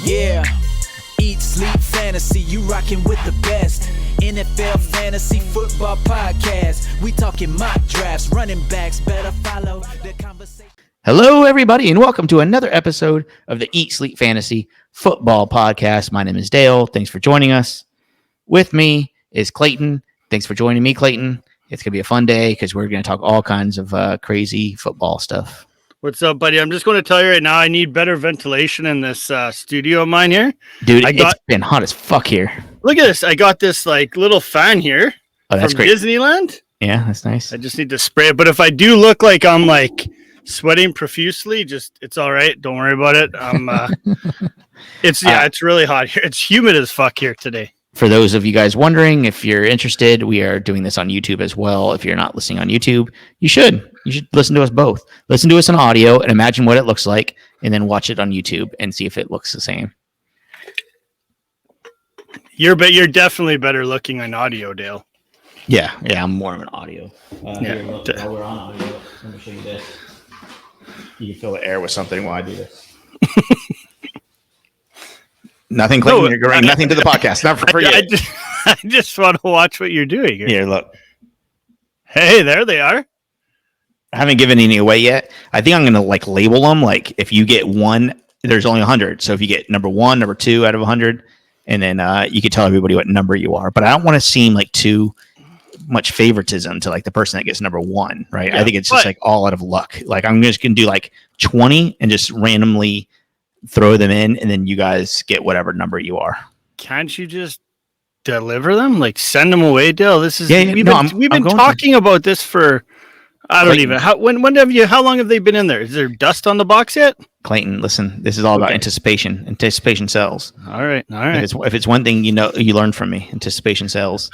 Yeah, eat, sleep, fantasy, you rockin' with the best. NFL Fantasy Football Podcast. We talking mock drafts, running backs, better follow the conversation. Hello, everybody, and welcome to another episode of the Eat, Sleep, Fantasy Football Podcast. My name is Dale. Thanks for joining us. With me is Clayton. Thanks for joining me, Clayton. It's going to be a fun day because we're going to talk all kinds of crazy football stuff. What's up, buddy? I'm just going to tell you right now, I need better ventilation in this studio of mine here. Dude, it's been hot as fuck here. Look at this. I got this like little fan here that's from great. Disneyland. Yeah, that's nice. I just need to spray it. But if I do look like I'm like sweating profusely, it's all right. Don't worry about it. It's really hot here. It's humid as fuck here today. For those of you guys wondering, if you're interested, we are doing this on YouTube as well. If you're not listening on YouTube, you should listen to us both. Listen to us on audio and imagine what it looks like, and then watch it on YouTube and see if it looks the same. You're definitely better looking on audio, Dale. Yeah, I'm more of an audio. While we're on audio, let me show you this. You can fill the air with something while I do this. Nothing, Clayton. You're going nothing to the podcast. Not for you. I just want to watch what you're doing. Here, look. Hey, there they are. I haven't given any away yet. I think I'm going to label them. Like if you get one, there's only 100. So if you get number 1, number 2 out of 100, and then you can tell everybody what number you are. But I don't want to seem like too much favoritism to like the person that gets number 1, right? Yeah, I think it's just like all out of luck. Like I'm just going to do like 20 and just randomly throw them in, and then you guys get whatever number you are. Can't you just deliver them? Like send them away, Dale? This is we've been talking about this for I don't even how long have they been in there? Is there dust on the box yet? Clayton, listen, this is all about anticipation. Anticipation sells. All right. If it's one thing you learn from me, anticipation sells.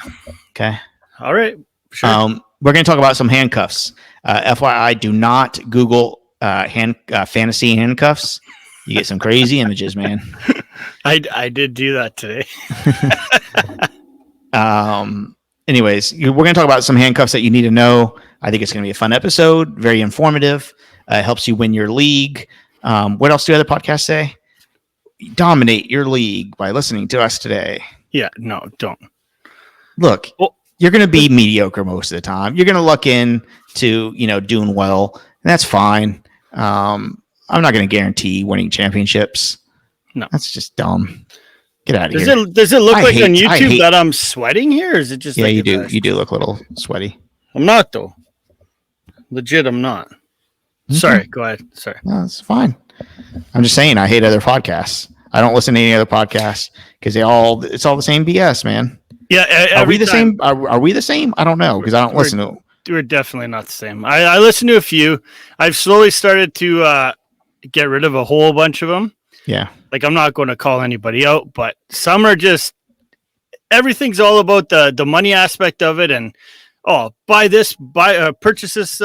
Okay. All right. Sure. We're going to talk about some handcuffs. FYI, do not Google fantasy handcuffs. You get some crazy images, man. I did do that today. Anyways, we're going to talk about some handcuffs that you need to know. I think it's going to be a fun episode, very informative. Helps you win your league. What else do other podcasts say? Dominate your league by listening to us today. Yeah, no, don't. Look, you're going to be mediocre most of the time. You're going to luck in to, doing well, and that's fine. I'm not going to guarantee winning championships. No, that's just dumb. Get out of here. Does it look on YouTube that I'm sweating here? Or is it just you do. You do look a little sweaty. I'm not though. Legit, I'm not. Mm-hmm. Sorry, go ahead. Sorry. No, it's fine. I'm just saying I hate other podcasts. I don't listen to any other podcasts because it's all the same BS, man. Yeah. Are we the same? Are we the same? I don't know because I don't listen to them. We're definitely not the same. I listen to a few. I've slowly started to get rid of a whole bunch of them. Yeah. Like I'm not going to call anybody out, but some are just everything's all about the money aspect of it, and purchase this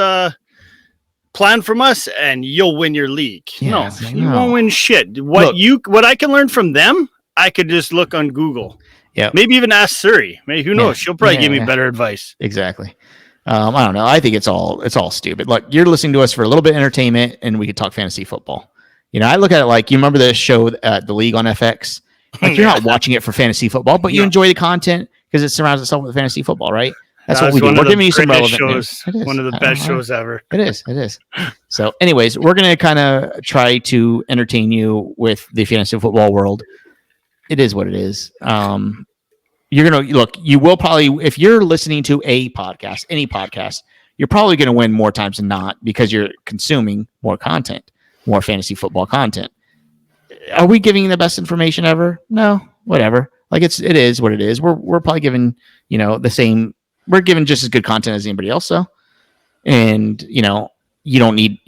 plan from us, and you'll win your league. Yeah, you won't win shit. What I can learn from them, I could just look on Google. Yeah. Maybe even ask Suri. Maybe who knows? She'll probably give me better advice. Exactly. I don't know. I think it's all stupid. Look, you're listening to us for a little bit of entertainment, and we could talk fantasy football. I look at it like, you remember the show, The League on FX? Like, you're not watching it for fantasy football, but you enjoy the content because it surrounds itself with fantasy football, right? That's what we do. We're giving you some relevant shows. One of the best shows ever. It is. So, anyways, we're going to kind of try to entertain you with the fantasy football world. It is what it is. You're going to look, you will probably, if you're listening to any podcast, you're probably going to win more times than not because you're consuming more content, more fantasy football content. Are we giving you the best information ever? No, whatever. Like it is what it is. We're probably giving, the same, we're giving just as good content as anybody else. So, and you don't need,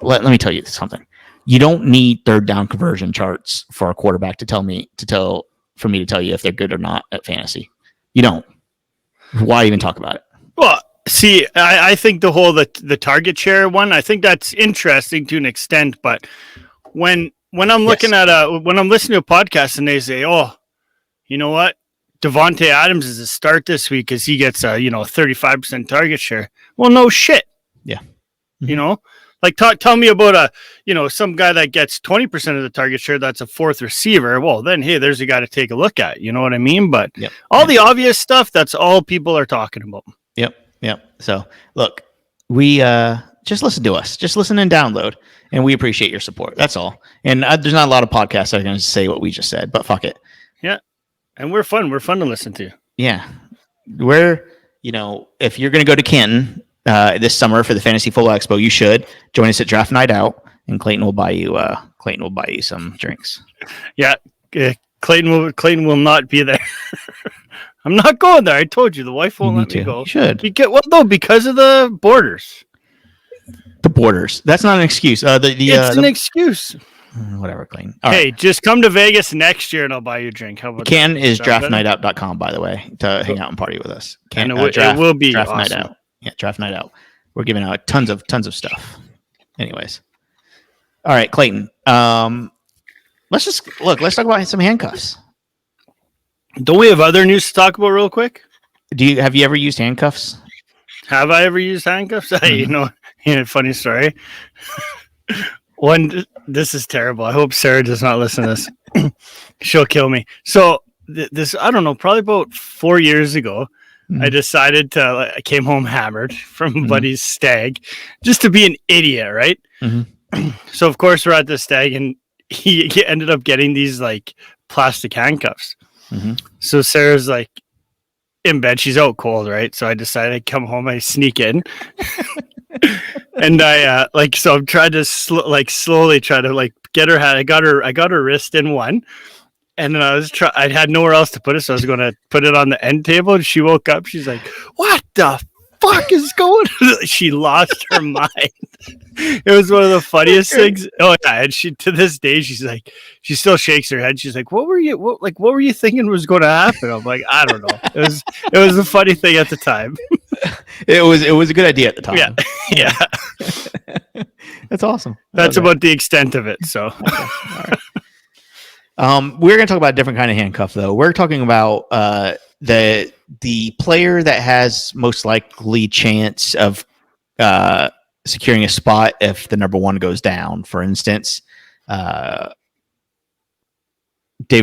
let me tell you something. You don't need third down conversion charts for a quarterback for me to tell you if they're good or not at fantasy. You don't. Why even talk about it? Well, see, I think the target share one, I think that's interesting to an extent, but when I'm looking when I'm listening to a podcast and they say, oh, you know what? Devontae Adams is a start this week because he gets a 35% target share. Well, no shit. Yeah. Mm-hmm. Like, tell me about some guy that gets 20% of the target share. That's a fourth receiver. Well, then, hey, there's a guy to take a look at. You know what I mean? But all the obvious stuff, that's all people are talking about. Yep. So look, we just listen to us. Just listen and download, and we appreciate your support. That's all. And there's not a lot of podcasts that are going to say what we just said, but fuck it. Yeah, and we're fun. We're fun to listen to. Yeah, if you're going to go to Canton this summer for the Fantasy Football Expo, you should join us at Draft Night Out, and Clayton will buy you some drinks. Yeah, Clayton will not be there. I'm not going there. I told you the wife won't let me go. You should. Because of the borders. The borders. That's not an excuse. It's an excuse. Whatever, Clayton. Hey, just come to Vegas next year and I'll buy you a drink. How about Can that? Is draftnightout.com, by the way, to hang out and party with us. It will be Draft awesome. Night Out. Yeah, Draft Night Out. We're giving out tons of stuff. Anyways. All right, Clayton. Let's talk about some handcuffs. Don't we have other news to talk about real quick? Have you ever used handcuffs? Have I ever used handcuffs? Mm-hmm. Funny story. This is terrible. I hope Sarah does not listen to this. She'll kill me. So this, I don't know, probably about 4 years ago, I decided I came home hammered from a buddy's stag just to be an idiot, right? Mm-hmm. So of course we're at the stag and he ended up getting these like plastic handcuffs. Mm-hmm. So Sarah's like in bed, she's out cold, right? So I decided I'd come home, I sneak in. And so I'm trying to slowly try to get her head. I got her wrist in one, and then I had nowhere else to put it, so I was going to put it on the end table. And she woke up. She's like, "What the fuck is going on?" She lost her mind. It was one of the funniest things. Oh yeah, and she to this day she still shakes her head. She's like, "What were you thinking was going to happen?" I'm like, "I don't know." It was a funny thing at the time. It was a good idea at the time. Yeah. That's awesome. That's about the extent of it. So, okay. All right. We're going to talk about a different kind of handcuff, though. We're talking about the player that has most likely chance of securing a spot if the number one goes down. For instance, David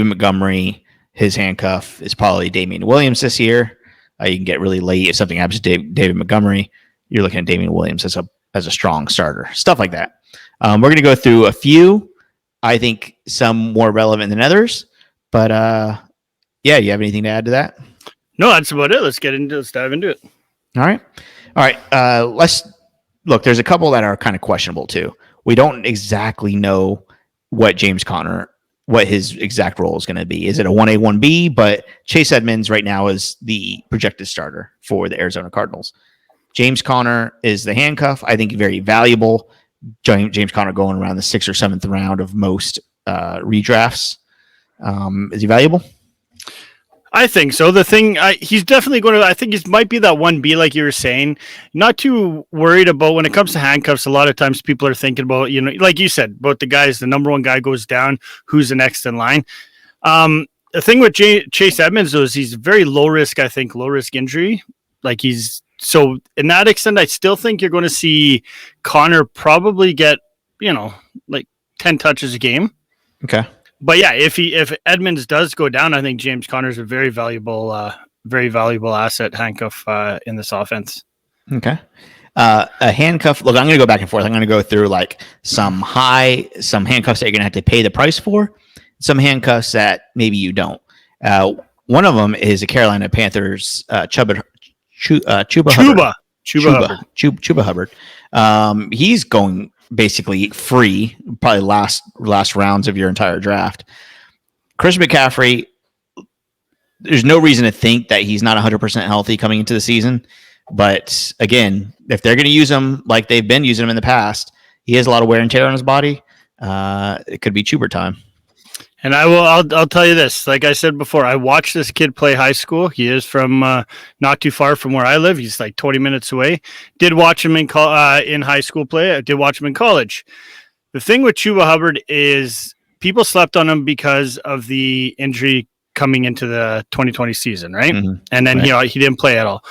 Montgomery, his handcuff is probably Damian Williams this year. You can get really late if something happens to David Montgomery. You're looking at Damian Williams as a strong starter, stuff like that. We're going to go through a few. I think some more relevant than others, but you have anything to add to that? No, that's about it. Let's dive into it. All right. Let's look. There's a couple that are kind of questionable too. We don't exactly know what his exact role is going to be. Is it a 1A, 1B? But Chase Edmonds right now is the projected starter for the Arizona Cardinals. James Conner is the handcuff. I think very valuable. James Conner going around the 6th or 7th round of most redrafts. Is he valuable? I think so. He's definitely going to, I think he might be that 1B, like you were saying. Not too worried about when it comes to handcuffs. A lot of times people are thinking about, like you said, about the number one guy goes down, who's the next in line. The thing with Chase Edmonds, though, is he's very low risk injury. So in that extent, I still think you're going to see Connor probably get, 10 touches a game. Okay. But yeah, if Edmonds does go down, I think James Conner's a very valuable asset handcuff in this offense. Okay. A handcuff. Look, I'm going to go back and forth. I'm going to go through some handcuffs that you're going to have to pay the price for, some handcuffs that maybe you don't. One of them is a Carolina Panthers Chuba Hubbard. He's going basically free, probably last rounds of your entire draft. Chris McCaffrey, there's no reason to think that he's not 100% healthy coming into the season. But again, if they're going to use him like they've been using him in the past, he has a lot of wear and tear on his body. It could be Chuba time. And I'll tell you this, like I said before, I watched this kid play high school. He is from not too far from where I live. He's like 20 minutes away. Did watch him in high school play. I did watch him in college. The thing with Chuba Hubbard is people slept on him because of the injury coming into the 2020 season, right? Mm-hmm. And then he didn't play at all.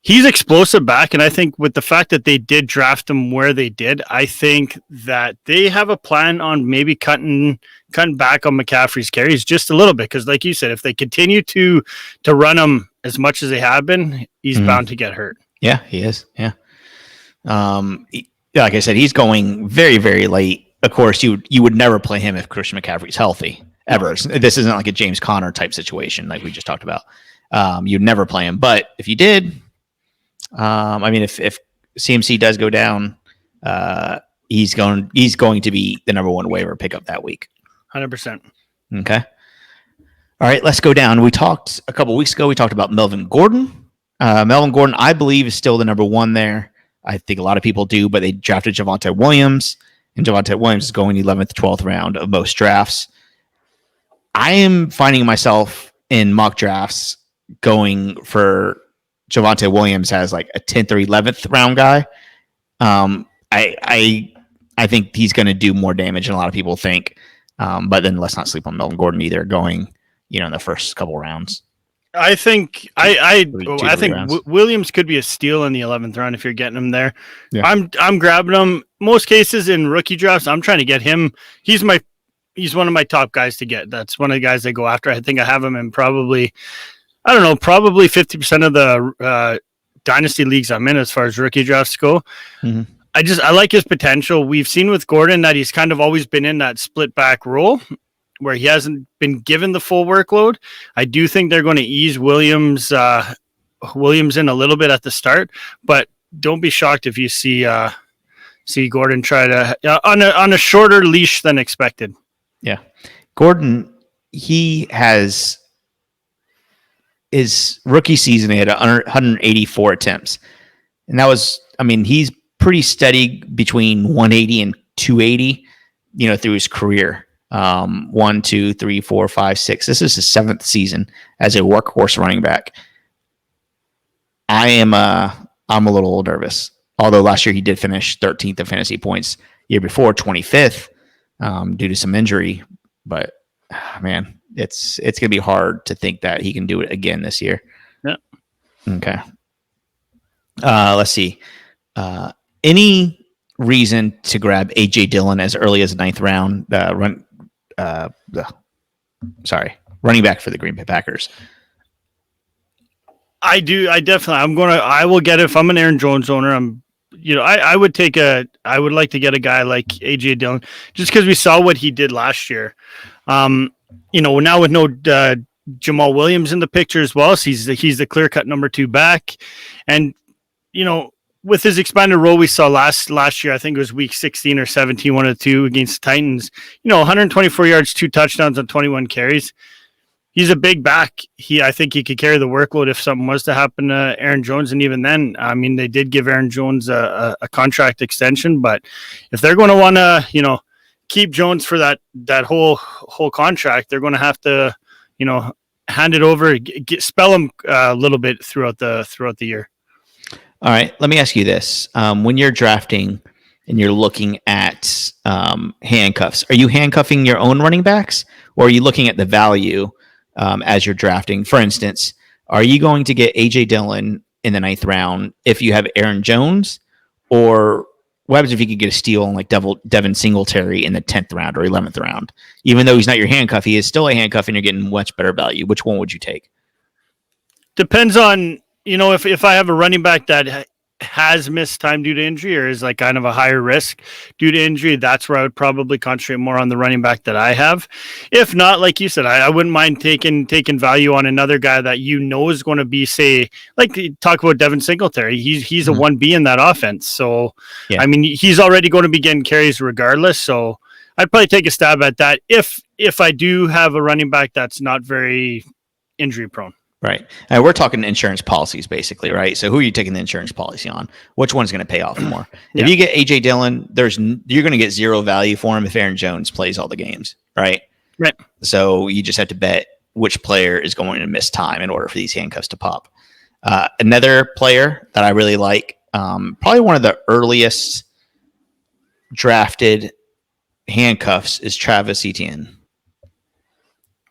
he's explosive back, and I think with the fact that they did draft him where they did, I think that they have a plan on maybe cutting back on McCaffrey's carries just a little bit. Because, like you said, if they continue to run him as much as they have been, he's bound to get hurt. Yeah, he is. Yeah. Like I said, he's going very, very late. Of course, you would never play him if Christian McCaffrey's healthy ever. This isn't like a James Conner type situation like we just talked about. You'd never play him, but if you did. If CMC does go down, he's going to be the number one waiver pickup that week. 100%. Okay. All right, let's go down. We talked a couple weeks ago. We talked about Melvin Gordon. Melvin Gordon, I believe, is still the number one there. I think a lot of people do, but they drafted Javonte Williams, and Javonte Williams is going 11th, 12th round of most drafts. I am finding myself in mock drafts going for Javonte Williams as like a 10th or 11th round guy. I think he's going to do more damage than a lot of people think. But then let's not sleep on Melvin Gordon either, going in the first couple rounds. I think Williams could be a steal in the 11th round if you're getting him there. Yeah. I'm grabbing him most cases in rookie drafts. I'm trying to get him. He's one of my top guys to get. That's one of the guys I go after. I think I have him in probably 50% of the dynasty leagues I'm in as far as rookie drafts go. Mm-hmm. I like his potential. We've seen with Gordon that he's kind of always been in that split back role where he hasn't been given the full workload. I do think they're going to ease Williams in a little bit at the start, but don't be shocked if you see Gordon try to on a shorter leash than expected. Yeah. Gordon, he has his rookie season, he had 184 attempts. And that was, he's pretty steady between 180 and 280, through his career. 1, 2, 3, 4, 5, 6. This is his 7th season as a workhorse running back. I'm a little nervous. Although last year he did finish 13th in fantasy points. Year before, 25th, due to some injury. But man, it's going to be hard to think that he can do it again this year. Yeah. Okay. Let's see. Any reason to grab AJ Dillon as early as the 9th round? Running back for the Green Bay Packers. I do. I will get it if I'm an Aaron Jones owner. I would like to get a guy like AJ Dillon just because we saw what he did last year. Now with no Jamal Williams in the picture as well, so he's the clear-cut number 2 back. And, with his expanded role we saw last year, I think it was week 16 or 17, one of the two against the Titans, 124 yards, 2 touchdowns on 21 carries. He's a big back. I think he could carry the workload if something was to happen to Aaron Jones. And even then, they did give Aaron Jones a contract extension, but if they're going to want to, keep Jones for that whole contract, they're going to have to, hand it over, spell him a little bit throughout the year. All right, let me ask you this. When you're drafting and you're looking at handcuffs, are you handcuffing your own running backs, or are you looking at the value as you're drafting? For instance, are you going to get AJ Dillon in the 9th round if you have Aaron Jones, or what happens if you could get a steal on like Devin Singletary in the 10th round or 11th round? Even though he's not your handcuff, he is still a handcuff and you're getting much better value. Which one would you take? Depends on, if I have a running back that has missed time due to injury or is like kind of a higher risk due to injury, that's where I would probably concentrate more on the running back that I have. If not, like you said, I wouldn't mind taking value on another guy that is going to be, say, like talk about Devin Singletary. He's a 1B in that offense. So, yeah. He's already going to be getting carries regardless. So I'd probably take a stab at that if I do have a running back that's not very injury prone. Right. And we're talking insurance policies, basically, right? So who are you taking the insurance policy on? Which one's going to pay off more? Yeah. If you get AJ Dillon, you're going to get zero value for him if Aaron Jones plays all the games, right? Right. So you just have to bet which player is going to miss time in order for these handcuffs to pop. Another player that I really like, probably one of the earliest drafted handcuffs, is Travis Etienne.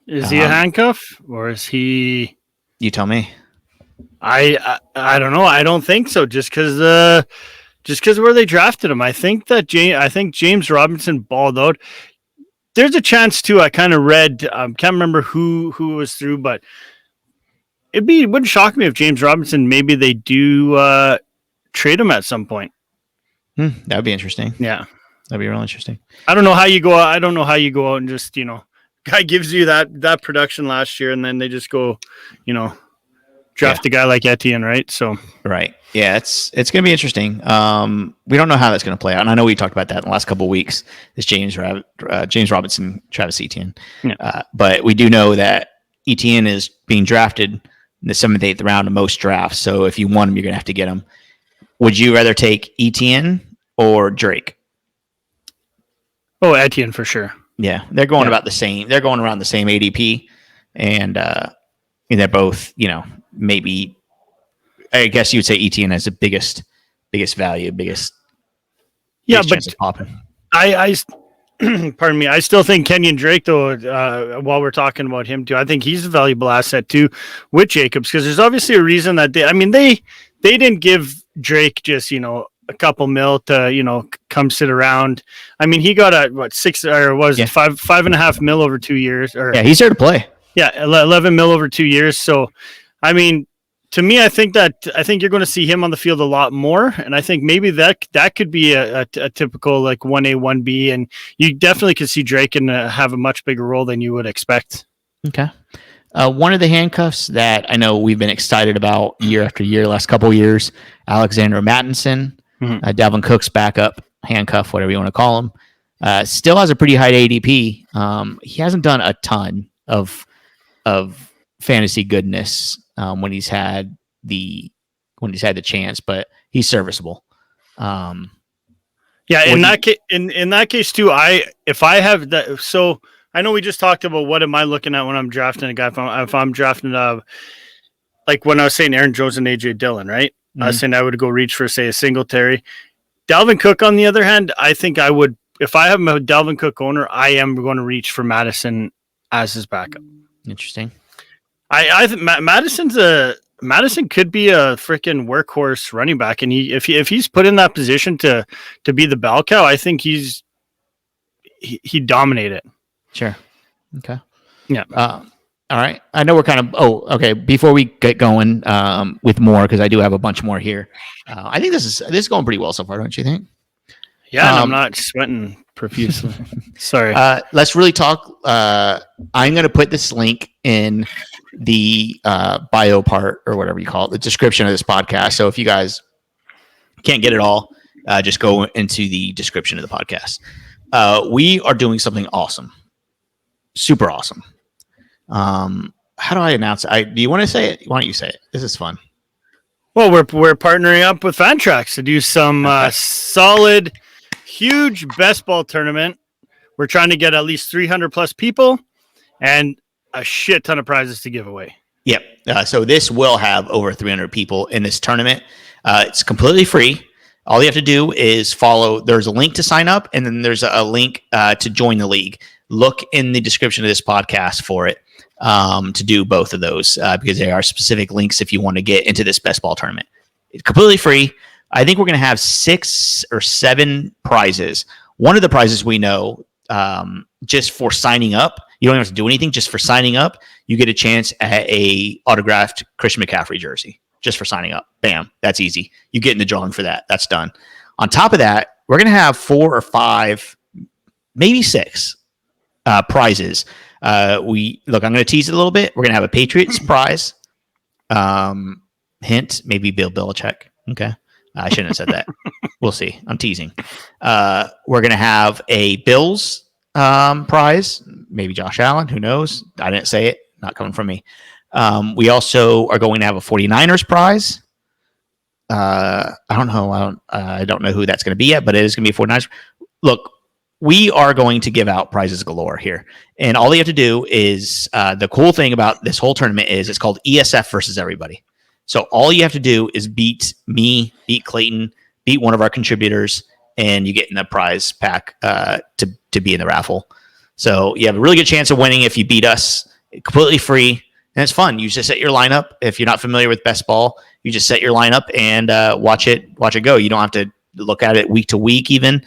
Is he a handcuff or is he... You tell me. I don't know. I don't think so. Just because where they drafted him, I think James Robinson balled out. There's a chance too. I kind of read. Can't remember who was through, but wouldn't shock me if James Robinson maybe they do trade him at some point. That would be interesting. Yeah, that'd be real interesting. I don't know how you go out and just guy gives you that production last year, and then they just go, draft a guy like Etienne, right? So right, yeah, it's going to be interesting. We don't know how that's going to play out, and I know we talked about that in the last couple of weeks. This James Robinson, Travis Etienne, but we do know that Etienne is being drafted in the 7th, 8th round of most drafts. So if you want him, you're going to have to get him. Would you rather take Etienne or Drake? Oh, Etienne for sure. Yeah, they're going about the same. They're going around the same ADP, and they're both, maybe. I guess you would say Etienne has the biggest value, biggest chance of popping. I pardon me. I still think Kenyon Drake, though. While we're talking about him too, I think he's a valuable asset too with Jacobs, because there's obviously a reason that they didn't give Drake just a couple mil to come sit around. I mean, he got a 5.5 mil over 2 years. He's there to play. Yeah, 11 mil over 2 years. So, I mean, to me, I think you're going to see him on the field a lot more, and I think maybe that could be a typical like 1A 1B, and you definitely could see Drake have a much bigger role than you would expect. Okay. One of the handcuffs that I know we've been excited about year after year, last couple of years, Alexander Mattison, Dalvin Cook's backup handcuff, whatever you want to call him, still has a pretty high ADP. He hasn't done a ton of fantasy goodness when he's had the chance, but he's serviceable. In that case too, if I have that, so I know we just talked about what am I looking at when I'm drafting a guy. If I'm drafting like when I was saying Aaron Jones and AJ Dillon, right? I was saying I would go reach for, say, a Singletary. Dalvin Cook, on the other hand, I think I would, if I have a Dalvin Cook owner, I am going to reach for Mattison as his backup. Interesting. I think Mattison could be a freaking workhorse running back, and if he's put in that position to be the bell cow, I think he'd dominate it. Sure. Okay. Yeah. All right. I know we're kind of. Oh, okay. Before we get going with more, because I do have a bunch more here. I think this is going pretty well so far, don't you think? Yeah, I'm not sweating profusely. Sorry. Let's really talk. I'm going to put this link in the bio part, or whatever you call it, the description of this podcast. So if you guys can't get it all, just go into the description of the podcast. We are doing something awesome. Super awesome. How do I announce it? Do you want to say it? Why don't you say it? This is fun. Well, we're partnering up with Fantrax to do some solid, huge best ball tournament. We're trying to get at least 300 plus people and a shit ton of prizes to give away. Yep. So this will have over 300 people in this tournament. It's completely free. All you have to do is follow. There's a link to sign up, and then there's a link to join the league. Look in the description of this podcast for it. To do both of those because there are specific links if you want to get into this best ball tournament. It's completely free. I think we're going to have 6 or 7 prizes. One of the prizes we know just for signing up, you don't have to do anything. Just for signing up, you get a chance at a autographed Christian McCaffrey jersey just for signing up. Bam. That's easy. You get in the drawing for that. That's done. On top of that, we're going to have 4 or 5, maybe 6 prizes. I'm going to tease it a little bit. We're going to have a Patriots prize. Hint, maybe Bill Belichick. Okay. I shouldn't have said that. We'll see. I'm teasing. We're going to have a Bills prize. Maybe Josh Allen. Who knows? I didn't say it. Not coming from me. We also are going to have a 49ers prize. I don't know. I don't know who that's going to be yet, but it is going to be a 49ers. Look, we are going to give out prizes galore here. And all you have to do is, the cool thing about this whole tournament is it's called ESF versus everybody. So all you have to do is beat me, beat Clayton, beat one of our contributors, and you get in a prize pack to be in the raffle. So you have a really good chance of winning if you beat us. Completely free. and it's fun. You just set your lineup. If you're not familiar with best ball, you just set your lineup and watch it go. You don't have to look at it week to week. Even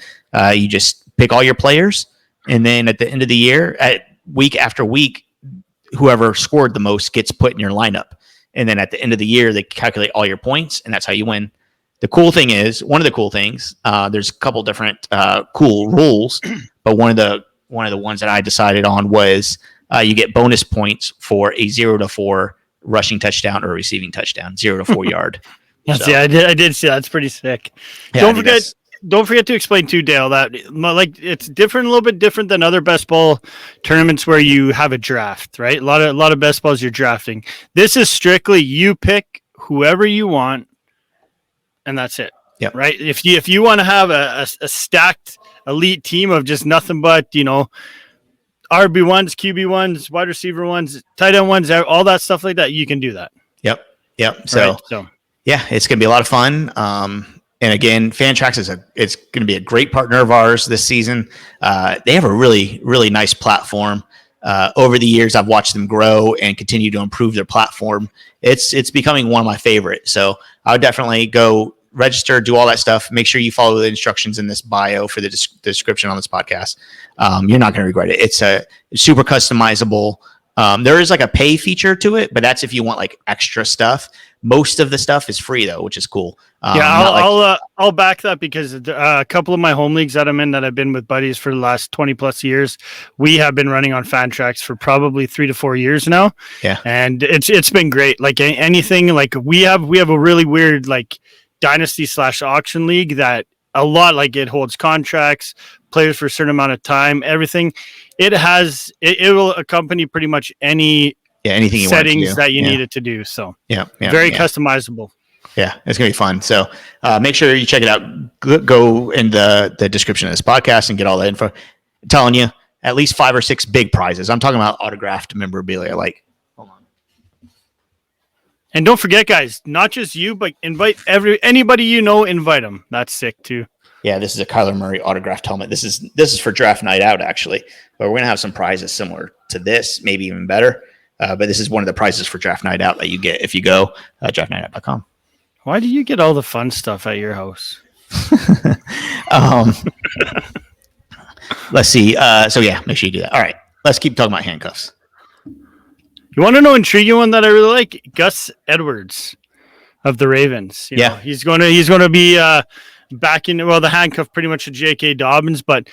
you just pick all your players, and then at the end of the year, at week after week, whoever scored the most gets put in your lineup. And then at the end of the year, they calculate all your points, and that's how you win. The cool thing is, one of the cool things, there's a couple different cool rules, but one of the ones that I decided on was you get bonus points for a 0-4 rushing touchdown or receiving touchdown, 0-4 yard. Yes, so, yeah, I did see that. That's pretty sick. Yeah, don't forget to explain too, Dale, that like it's different, a little bit different than other best ball tournaments where you have a draft, right? A lot of best balls you're drafting. This is strictly you pick whoever you want, and that's it. Yeah. Right. If you want to have a stacked elite team of just nothing but, RB1s, QB1s, wide receiver ones, tight end ones, all that stuff like that, you can do that. Yep. So yeah, it's going to be a lot of fun. And again, Fantrax it's going to be a great partner of ours this season. They have a really, really nice platform. Over the years, I've watched them grow and continue to improve their platform. It's becoming one of my favorites. So I would definitely go register, do all that stuff. Make sure you follow the instructions in this bio for the description on this podcast. You're not going to regret it. It's super customizable. There is like a pay feature to it, but that's if you want like extra stuff. Most of the stuff is free though, which is cool. I'll back that because a couple of my home leagues that I'm in that I've been with buddies for the last 20 plus years, we have been running on Fantrax for probably 3 to 4 years now. Yeah, and it's been great. Like anything, like we have a really weird like dynasty / auction league that a lot like it holds contracts, players for a certain amount of time, everything. It will accompany pretty much anything you settings that you need it to do. So very customizable. Yeah, it's gonna be fun. So make sure you check it out. Go in the description of this podcast and get all that info. I'm telling you, at least 5 or 6 big prizes. I'm talking about autographed memorabilia. Like, hold on. And don't forget, guys, not just you, but invite anybody you know. Invite them. That's sick too. Yeah, this is a Kyler Murray autographed helmet. This is for draft night out, actually. But we're gonna have some prizes similar to this, maybe even better. But this is one of the prizes for draft night out that you get if you go draftnightout.com. Why do you get all the fun stuff at your house? Let's see. So yeah, make sure you do that. All right, let's keep talking about handcuffs. You want to know an intriguing one that I really like? Gus Edwards of the Ravens. You know, he's going to be back in. Well, the handcuff pretty much to J.K. Dobbins, but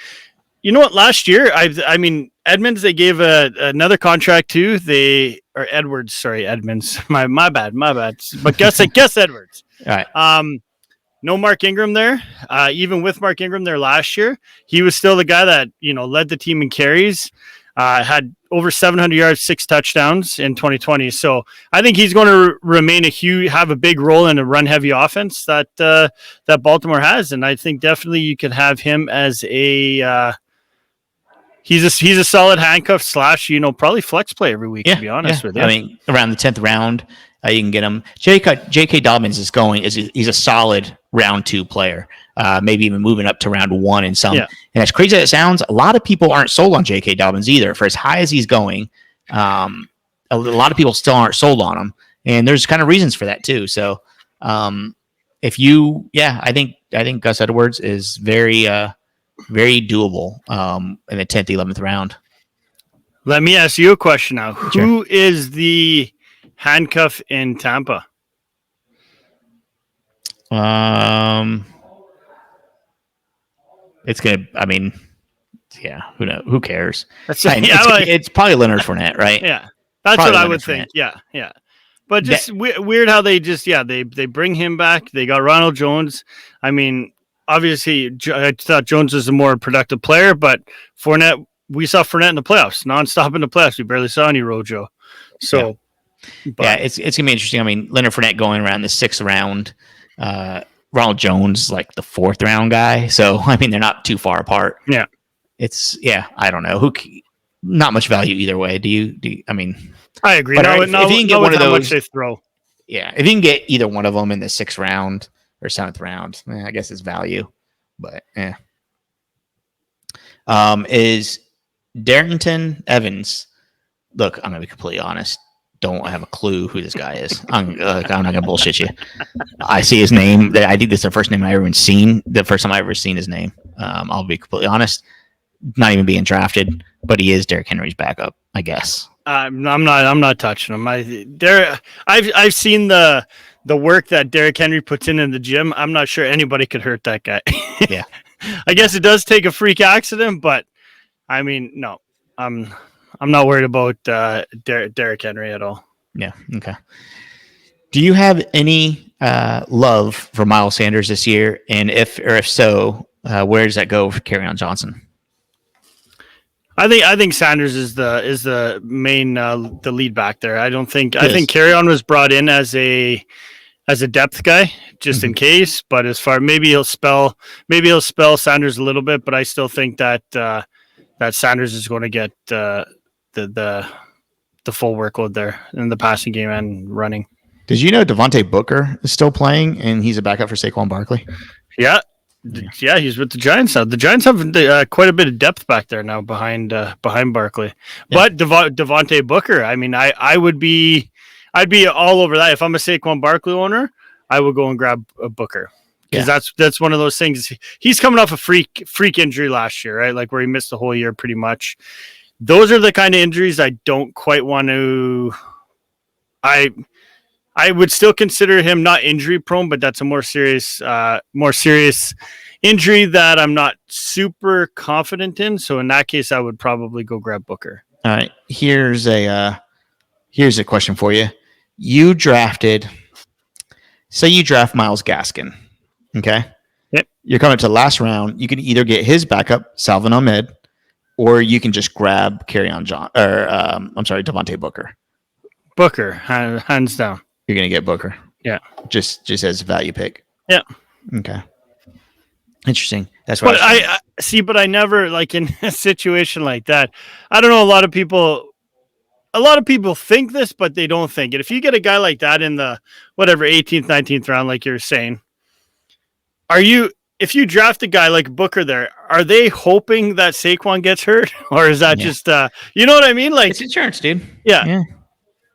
you know what? Last year, I mean, Edmonds, they gave another contract to. Edwards. Sorry, Edmonds. My bad. But guess Edwards. All right. No Mark Ingram there. Even with Mark Ingram there last year, he was still the guy that led the team in carries. Had over 700 yards, 6 touchdowns in 2020. So I think he's going to remain have a big role in a run-heavy offense that Baltimore has, and I think definitely you could have him as a. He's a solid handcuff / probably flex play every week. To be honest with you, I mean, around the 10th round, you can get him. J.K. Dobbins he's a solid round 2 player. Maybe even moving up to round 1 in some. Yeah. And as crazy as it sounds, a lot of people aren't sold on J.K. Dobbins either. For as high as he's going, a lot of people still aren't sold on him, and there's kind of reasons for that too. So, I think Gus Edwards is very doable in the 10th, 11th round. Let me ask you a question now. Sure. Who is the handcuff in Tampa? It's gonna. I mean, who knows? Who cares? It's probably Leonard Fournette, right? Yeah, that's probably what I would think. Yeah. But just weird how they just they bring him back. They got Ronald Jones. I mean, obviously, I thought Jones was a more productive player, but Fournette. We saw Fournette in the playoffs, nonstop in the playoffs. We barely saw any Rojo. So, it's gonna be interesting. I mean, Leonard Fournette going around the 6th round. Ronald Jones, like the 4th round guy. So, I mean, they're not too far apart. Yeah. I don't know. Not much value either way. Do you I mean, I agree. But if you can get one of those, they throw. Yeah. If you can get either one of them in the 6th round or 7th round, I guess it's value. But, is Darrington Evans, look, I'm going to be completely honest. don't have a clue who this guy is. I'm not gonna bullshit you. I see his name. I think this is the first name I ever seen. The first time I ever seen his name. I'll be completely honest. Not even being drafted, but he is Derrick Henry's backup, I guess. I'm not touching him. I've seen the work that Derrick Henry puts in the gym. I'm not sure anybody could hurt that guy. Yeah. I guess it does take a freak accident, but I mean, no, I'm not worried about Derrick Henry at all. Yeah. Okay. Do you have any love for Miles Sanders this year? And if so, where does that go for Kerryon Johnson? I think Sanders is the main the lead back there. I think Kerryon was brought in as a depth guy just in case, but as far maybe he'll spell Sanders a little bit, but I still think that that Sanders is going to get the full workload there in the passing game and running. Did you know Devontae Booker is still playing and he's a backup for Saquon Barkley? Yeah. Yeah, he's with the Giants now. The Giants have quite a bit of depth back there now behind Barkley. Yeah. But Devontae Booker, I mean, I'd be all over that. If I'm a Saquon Barkley owner, I would go and grab a Booker because that's one of those things. He's coming off a freak injury last year, right? Like where he missed the whole year pretty much. Those are the kind of injuries I don't quite want to. I would still consider him not injury prone, but that's a more serious injury that I'm not super confident in. So in that case, I would probably go grab Booker. All right. Here's a question for you. Say you draft Myles Gaskin. Okay. Yep. You're coming to the last round. You can either get his backup, Salvon Ahmed, or you can just grab Devontae Booker. Booker, hands down. You're going to get Booker. Yeah. Just as a value pick. Yeah. Okay. Interesting. That's what I see, but I never like in a situation like that. I don't know. A lot of people think this, but they don't think it. If you get a guy like that in the 18th, 19th round, like you're saying, if you draft a guy like Booker there, are they hoping that Saquon gets hurt? Or is that just, you know what I mean? Like it's insurance, dude. Yeah.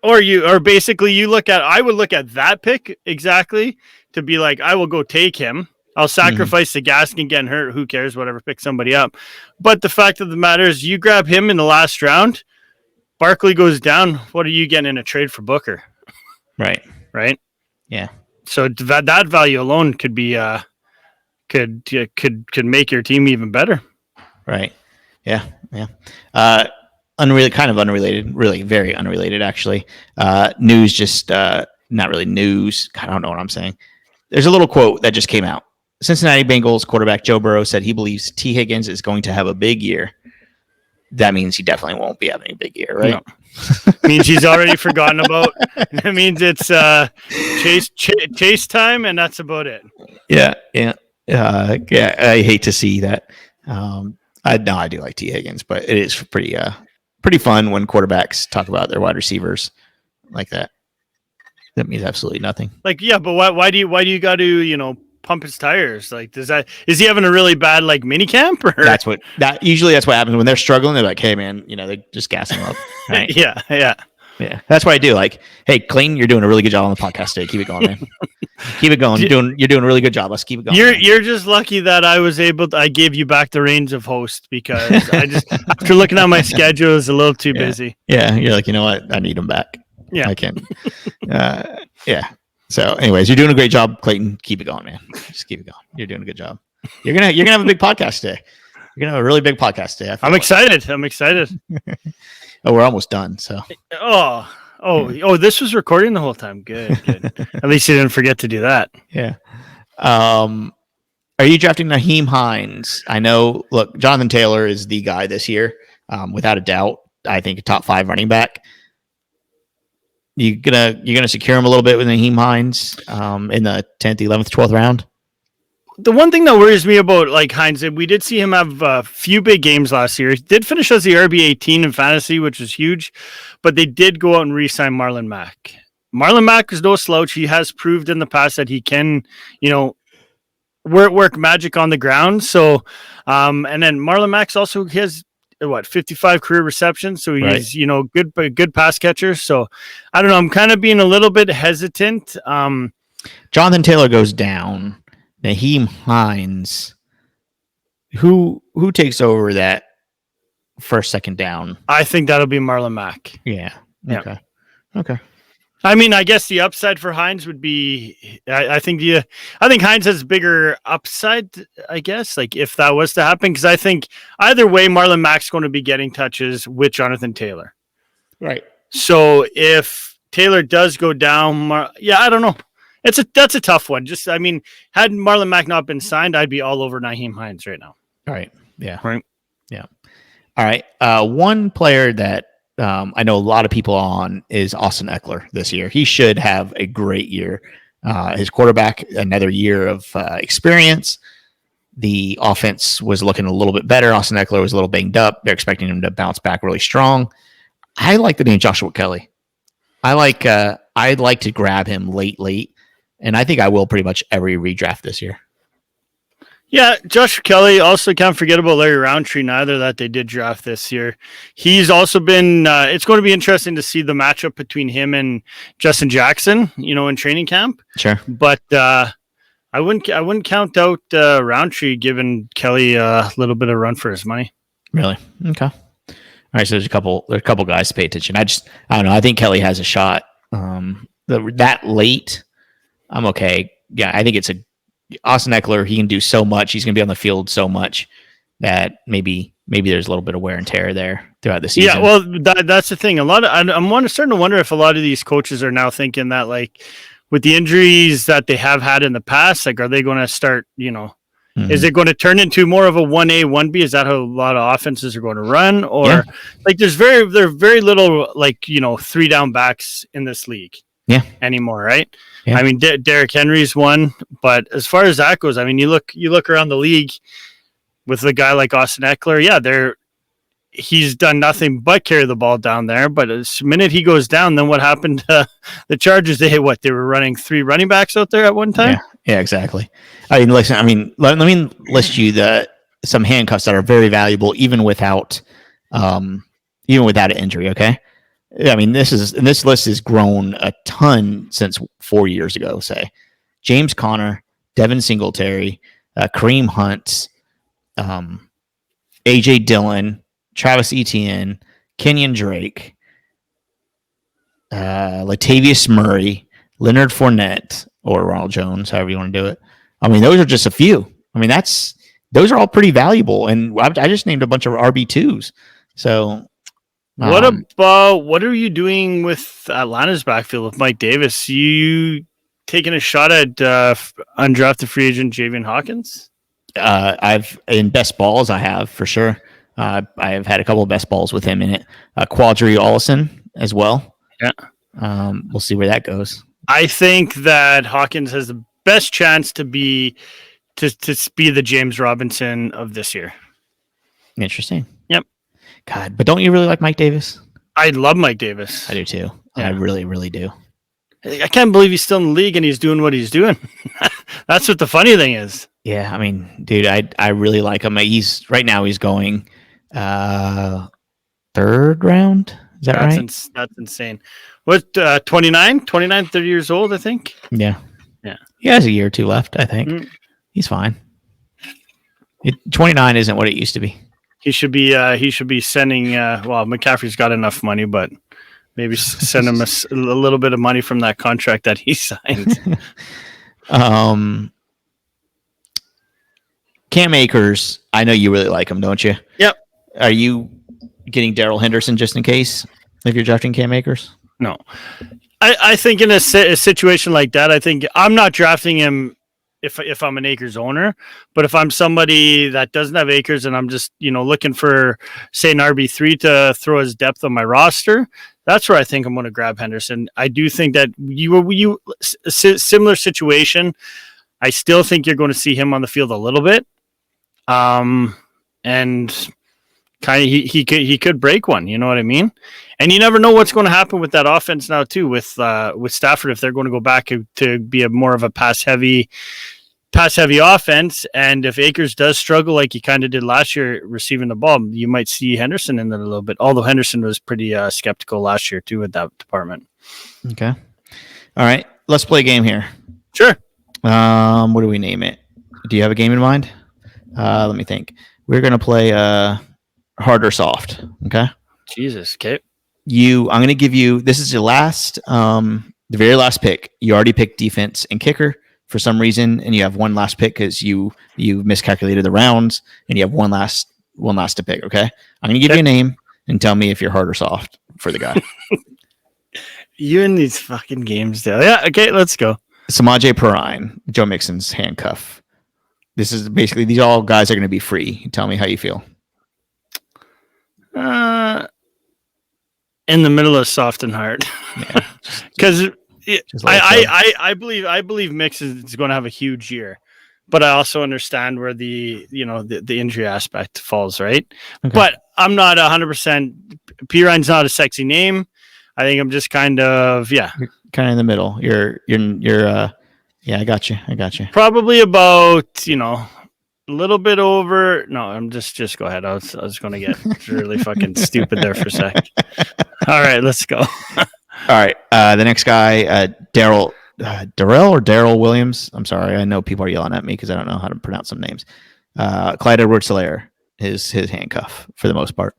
Or basically I would look at that pick exactly to be like, I will go take him. I'll sacrifice the Gaskin getting hurt. Who cares? Whatever, pick somebody up. But the fact of the matter is you grab him in the last round, Barkley goes down. What are you getting in a trade for Booker? Right. Yeah. So that value alone could be, could make your team even better. Right. Yeah. Kind of unrelated, really very unrelated, actually. News, just not really news. I don't know what I'm saying. There's a little quote that just came out. Cincinnati Bengals quarterback Joe Burrow said he believes T. Higgins is going to have a big year. That means he definitely won't be having a big year, right? No. Means he's already forgotten about. It means it's chase time, and that's about it. Yeah. I hate to see that. I do like T. Higgins, but it is pretty fun when quarterbacks talk about their wide receivers like that. That means absolutely nothing. Like, yeah, but why do you got to, pump his tires? Like, is he having a really bad mini camp? Or? That's what happens when they're struggling. They're like, hey man, they just gas them up. Right? Yeah. That's what I do. Like, hey, Clayton, you're doing a really good job on the podcast today. Keep it going, man. Keep it going. You're doing a really good job. Let's keep it going. You're just lucky that I gave you back the reins of host because I just after looking at my schedule, it was a little too busy. Yeah, you're like, you know what? I need them back. Yeah, I can. Yeah. So, anyways, you're doing a great job, Clayton. Keep it going, man. Just keep it going. You're doing a good job. You're gonna have a big podcast today. You're gonna have a really big podcast today. I'm excited. Oh, we're almost done. So. Oh! This was recording the whole time. Good. At least you didn't forget to do that. Yeah. Are you drafting Nyheim Hines? I know. Look, Jonathan Taylor is the guy this year, without a doubt. I think a top 5 running back. You're gonna secure him a little bit with Nyheim Hines in the 10th, 11th, 12th round. The one thing that worries me about Hines, we did see him have a few big games last year. He did finish as the RB18 in fantasy, which was huge, but they did go out and re-sign Marlon Mack. Marlon Mack is no slouch. He has proved in the past that he can, work magic on the ground. So, and then Marlon Mack's also 55 career receptions. So Right. he's, good pass catcher. So I don't know. I'm kind of being a little bit hesitant. Jonathan Taylor goes down. Naheem Hines. Who takes over that first, second down? I think that'll be Marlon Mack. Yeah. Yeah. Okay. I mean, I guess the upside for Hines would be, I think Hines has bigger upside, I guess, like if that was to happen, because I think either way, Marlon Mack's going to be getting touches with Jonathan Taylor. Right. So if Taylor does go down, I don't know. That's a tough one. Just, I mean, had Marlon Mack not been signed, I'd be all over Naheem Hines right now. All right. Yeah. Right. Yeah. All right. One player that I know a lot of people on is Austin Eckler this year. He should have a great year. His quarterback, another year of experience. The offense was looking a little bit better. Austin Eckler was a little banged up. They're expecting him to bounce back really strong. I like the name Joshua Kelly. I'd like to grab him late, and I think I will pretty much every redraft this year. Yeah, Joshua Kelly. Also, can't forget about Larry Roundtree neither, that they did draft this year. He's also been, it's going to be interesting to see the matchup between him and Justin Jackson, in training camp. Sure. But I wouldn't count out Roundtree, giving Kelly a little bit of run for his money. Really? Okay. All right, so there's a couple guys to pay attention. I don't know. I think Kelly has a shot. That late, I'm okay. Yeah, I think it's Austin Eckler. He can do so much. He's going to be on the field so much that maybe there's a little bit of wear and tear there throughout the season. Yeah, well, that's the thing. I'm starting to wonder if a lot of these coaches are now thinking that, like, with the injuries that they have had in the past, like, are they going to start, is it going to turn into more of a 1A, 1B? Is that how a lot of offenses are going to run? Or like there's very little, like, 3 down backs in this league anymore, right? Yeah. I mean, Derrick Henry's one, but as far as that goes, I mean, you look around the league with a guy like Austin Eckler, he's done nothing but carry the ball down there. But the minute he goes down, then what happened to the Chargers? They were running 3 running backs out there at one time. Yeah, exactly. I mean, listen. I mean, let me list you some handcuffs that are very valuable, even without an injury. Okay. I mean, this list has grown a ton since 4 years ago. Say, James Conner, Devin Singletary, Kareem Hunt, AJ Dillon, Travis Etienne, Kenyon Drake, Latavius Murray, Leonard Fournette, or Ronald Jones, however you want to do it. I mean, those are just a few. I mean, those are all pretty valuable, and I just named a bunch of RB2s. So. What are you doing with Atlanta's backfield with Mike Davis? You taking a shot at undrafted free agent Javian Hawkins? I've in best balls. I have for sure. I have had a couple of best balls with him in it. Quadri Ollison as well. Yeah. We'll see where that goes. I think that Hawkins has the best chance to be the James Robinson of this year. Interesting. Yep. God, but don't you really like Mike Davis? I love Mike Davis. I do too. Yeah. I really, really do. I can't believe he's still in the league and he's doing what he's doing. That's what the funny thing is. Yeah, I mean, dude, I really like him. He's going 3rd round. Is that right? That's insane. What, 29, 30 years old, I think? Yeah. Yeah. He has a year or two left, I think. He's fine. 29 isn't what it used to be. He should be sending, McCaffrey's got enough money, but maybe send him a little bit of money from that contract that he signed. Cam Akers, I know you really like him, don't you? Yep. Are you getting Darrell Henderson just in case if you're drafting Cam Akers? No. I think in a situation like that, I think I'm not drafting him if I'm an Akers owner, but if I'm somebody that doesn't have Akers and I'm just, looking for, say, an RB3 to throw his depth on my roster, that's where I think I'm going to grab Henderson. I do think that similar situation. I still think you're going to see him on the field a little bit. And kind of he could break one, you know what I mean? And you never know what's going to happen with that offense now too with Stafford, if they're going to go back to be more of a pass heavy pass-heavy offense, and if Akers does struggle like he kind of did last year receiving the ball, you might see Henderson in there a little bit, although Henderson was pretty skeptical last year too with that department. Okay. All right. Let's play a game here. Sure. What do we name it? Do you have a game in mind? Let me think. We're going to play hard or soft. Okay. Jesus. Okay. I'm going to give you, this is your last, the very last pick. You already picked defense and kicker for some reason, and you have one last pick because you miscalculated the rounds, and you have one last to pick. Okay. I'm going to give you a name and tell me if you're hard or soft for the guy. You in these fucking games, though. Yeah. Okay. Let's go. Samaje Perine, Joe Mixon's handcuff. This is basically, these all guys are going to be free. Tell me how you feel. In the middle of soft and hard, because I believe Mixon is going to have a huge year, but I also understand where the injury aspect falls, right? Okay. But I'm not 100%. Perine's not a sexy name. I think I'm just kind of You're kind of in the middle. You're I got you. Probably about a little bit over. No, I'm just go ahead. I was going to get really fucking stupid there for a sec. All right, let's go. All right, the next guy, Darrell or Daryl Williams. I'm sorry, I know people are yelling at me because I don't know how to pronounce some names. Clyde Edwards-Helaire is his handcuff for the most part.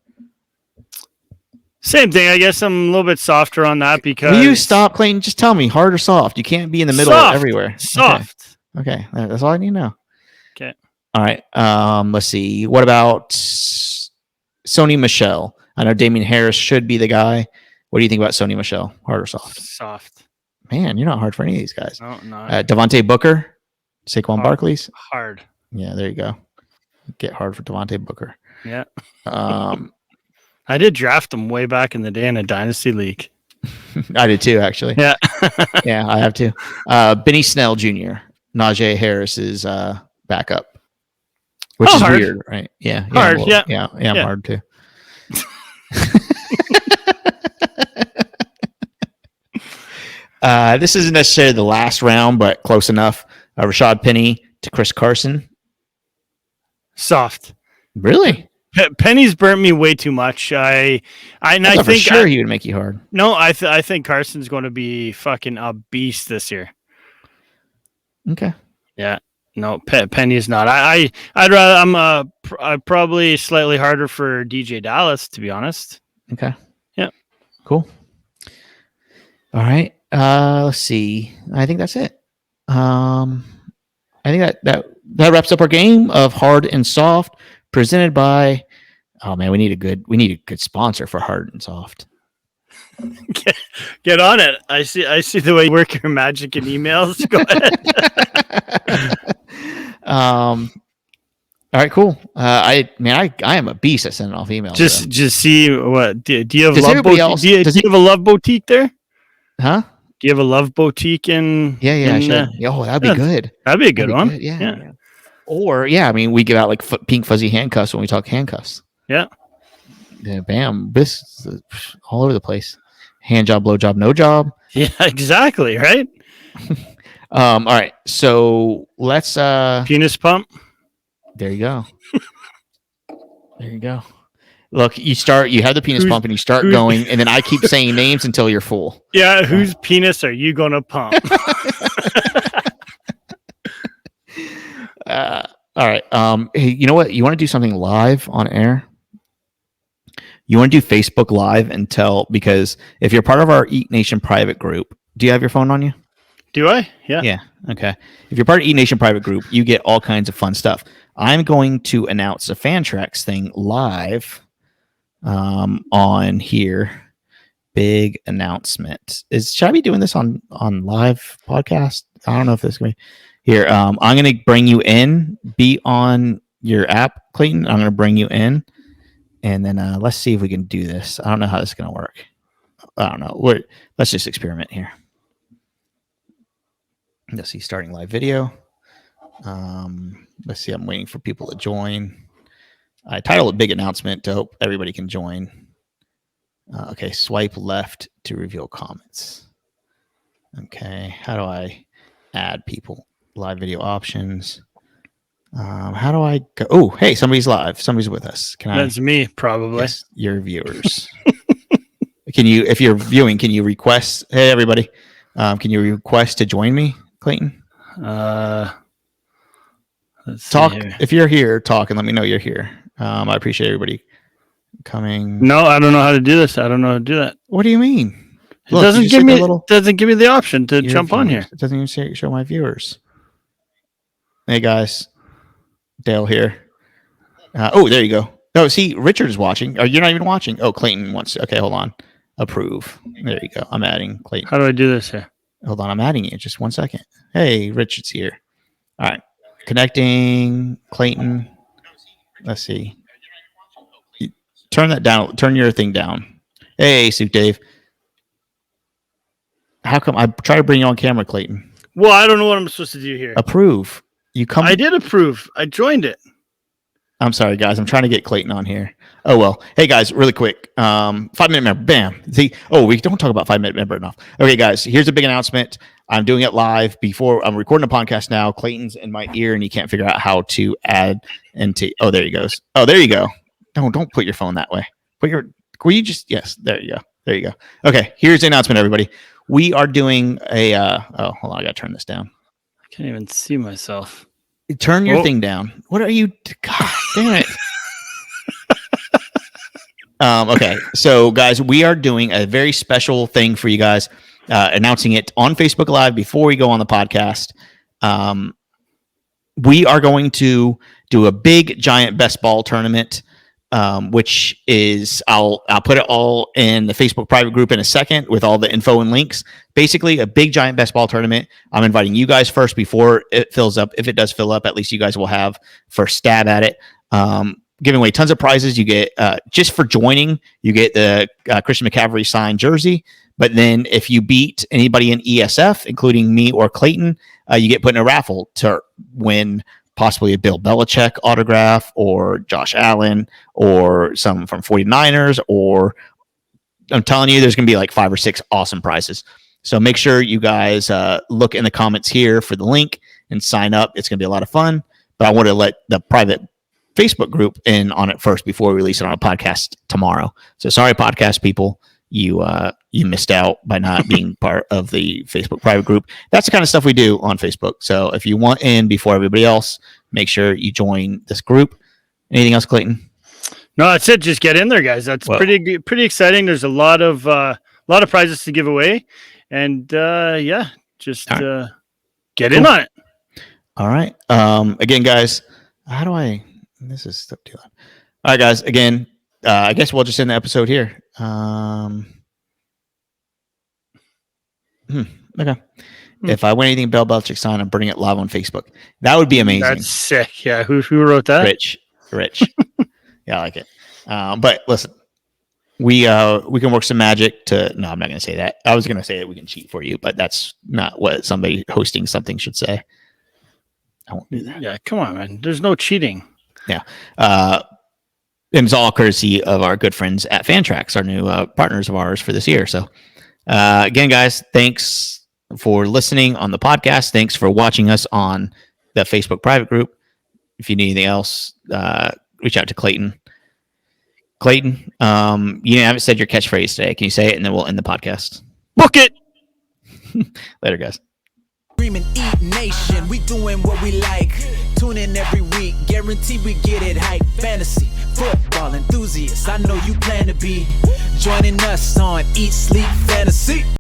Same thing, I guess. I'm a little bit softer on that because. Will you stop, Clayton? Just tell me, hard or soft? You can't be in the middle everywhere. Soft. Okay, that's all I need to know. Okay. All right. Let's see. What about Sony Michel? I know Damian Harris should be the guy. What do you think about Sony Michel? Hard or soft? Soft. Man, you're not hard for any of these guys. No, no. Devontae Booker, Saquon Barkley's. Hard. Yeah, there you go. Get hard for Devontae Booker. Yeah. I did draft him way back in the day in a dynasty league. I did too, actually. Yeah. Yeah, I have too. Benny Snell Jr., Najee Harris's backup, which is hard. Weird, right? Yeah. Hard. Yeah, I'm hard too. This isn't necessarily the last round, but close enough. Rashad Penny to Chris Carson. Soft. Really? Penny's burnt me way too much. I think for sure he would make you hard. No, I think Carson's going to be fucking a beast this year. Okay. Yeah. No, Penny's not. I'd rather. I'm probably slightly harder for DJ Dallas, to be honest. Okay. Yeah. Cool. All right. Let's see. I think that's it. I think that wraps up our game of hard and soft, presented by. Oh man, we need a good sponsor for hard and soft. Get on it. I see the way you work your magic in emails. Go ahead. All right, cool. I am a beast at sending off emails. Just see what do you have? Does everybody else? Do you have a love boutique there? Huh? Do you have a love boutique in? Yeah. That'd be good. That'd be a good one. Good. Yeah. Or we give out like pink fuzzy handcuffs when we talk handcuffs. Yeah. Yeah. Bam. This is all over the place. Hand job, blow job, no job. Yeah. Exactly. Right. All right. So let's penis pump. There you go. There you go. Look, you have the penis pump and you start going, and then I keep saying names until you're full. Yeah, whose penis are you gonna pump? All right. Hey, you know what? You want to do something live on air? You want to do Facebook Live because if you're part of our Eat Nation private group, do you have your phone on you? Do I? Yeah. Yeah. Okay. If you're part of Eat Nation private group, you get all kinds of fun stuff. I'm going to announce a Fantrax thing live on here. Big announcement. Should I be doing this on live podcast? I don't know if this is going to be here. I'm going to bring you in. Be on your app, Clayton. I'm going to bring you in, and then let's see if we can do this. I don't know how this is going to work. I don't know. Let's just experiment here. Let's see. Starting live video. Let's see. I'm waiting for people to join. I titled it "Big Announcement" to hope everybody can join. Okay, swipe left to reveal comments. Okay, how do I add people? live video options. How do I go? Oh, hey, somebody's live. Somebody's with us. That's me, probably. Yes, your viewers. If you're viewing, can you request? Hey, everybody. Can you request to join me, Clayton? Let's talk. see here. If you're here, talk and let me know you're here. I appreciate everybody coming. No, I don't know how to do this. I don't know how to do that. What do you mean? It doesn't give me the option to jump on here. It doesn't even show my viewers. Hey guys, Dale here. Oh, there you go. No, see, Richard is watching. Oh, you're not even watching. Oh, Clayton wants. Okay, hold on. Approve. There you go. I'm adding Clayton. How do I do this here? Hold on, I'm adding you. Just 1 second. Hey, Richard's here. All right, connecting Clayton. Let's see. Turn that down. Turn your thing down. Hey, Suit Dave. How come I try to bring you on camera, Clayton? Well, I don't know what I'm supposed to do here. Approve. I did approve. I joined it. I'm sorry, guys. I'm trying to get Clayton on here. Oh, well. Hey, guys, really quick. 5-minute member. Bam. See, we don't talk about 5-minute member enough. Okay, guys, here's a big announcement. I'm doing it live before I'm recording a podcast now. Clayton's in my ear, and he can't figure out how to add into. Oh, there he goes. Oh, there you go. No, don't put your phone that way. Yes, there you go. There you go. Okay, here's the announcement, everybody. We are doing a. Hold on. I got to turn this down. I can't even see myself. Turn your thing down. What are you? God damn it. Okay, so guys, we are doing a very special thing for you guys, announcing it on Facebook Live before we go on the podcast. We are going to do a big, giant best ball tournament, which is I'll put it all in the Facebook private group in a second with all the info and links. Basically, a big, giant best ball tournament. I'm inviting you guys first before it fills up. If it does fill up, at least you guys will have first stab at it. Giving away tons of prizes. You get just for joining, you get the Christian McCaffrey signed jersey. But then if you beat anybody in ESF, including me or Clayton, you get put in a raffle to win possibly a Bill Belichick autograph or Josh Allen or some from 49ers. Or I'm telling you, there's going to be like 5 or 6 awesome prizes. So make sure you guys look in the comments here for the link and sign up. It's going to be a lot of fun. But I want to let the private Facebook group in on it first before we release it on a podcast tomorrow. So sorry, podcast people, you missed out by not being part of the Facebook private group. That's the kind of stuff we do on Facebook. So if you want in before everybody else, make sure you join this group. Anything else, Clayton? No, that's it. Just get in there, guys. That's pretty exciting. There's a lot of prizes to give away, and just get in on it. All right. Again, guys, how do I? This is stuff too loud. All right, guys. Again, I guess we'll just end the episode here. Okay. If I win anything Bill Belichick sign, I'm putting it live on Facebook. That would be amazing. That's sick. Yeah. Who wrote that? Rich. Yeah, I like it. But listen, we can work some magic to. No, I'm not going to say that. I was going to say that we can cheat for you, but that's not what somebody hosting something should say. I won't do that. Yeah, come on, man. There's no cheating. Yeah. And it's all courtesy of our good friends at Fantrax, our new partners of ours for this year. So, again, guys, thanks for listening on the podcast. Thanks for watching us on the Facebook private group. If you need anything else, reach out to Clayton. Clayton, you haven't said your catchphrase today. Can you say it, and then we'll end the podcast? Book it. Later, guys. Dream and eat nation, we doing what we like. Tune in every week, guarantee we get it hype. Fantasy, football enthusiasts, I know you plan to be joining us on Eat Sleep Fantasy.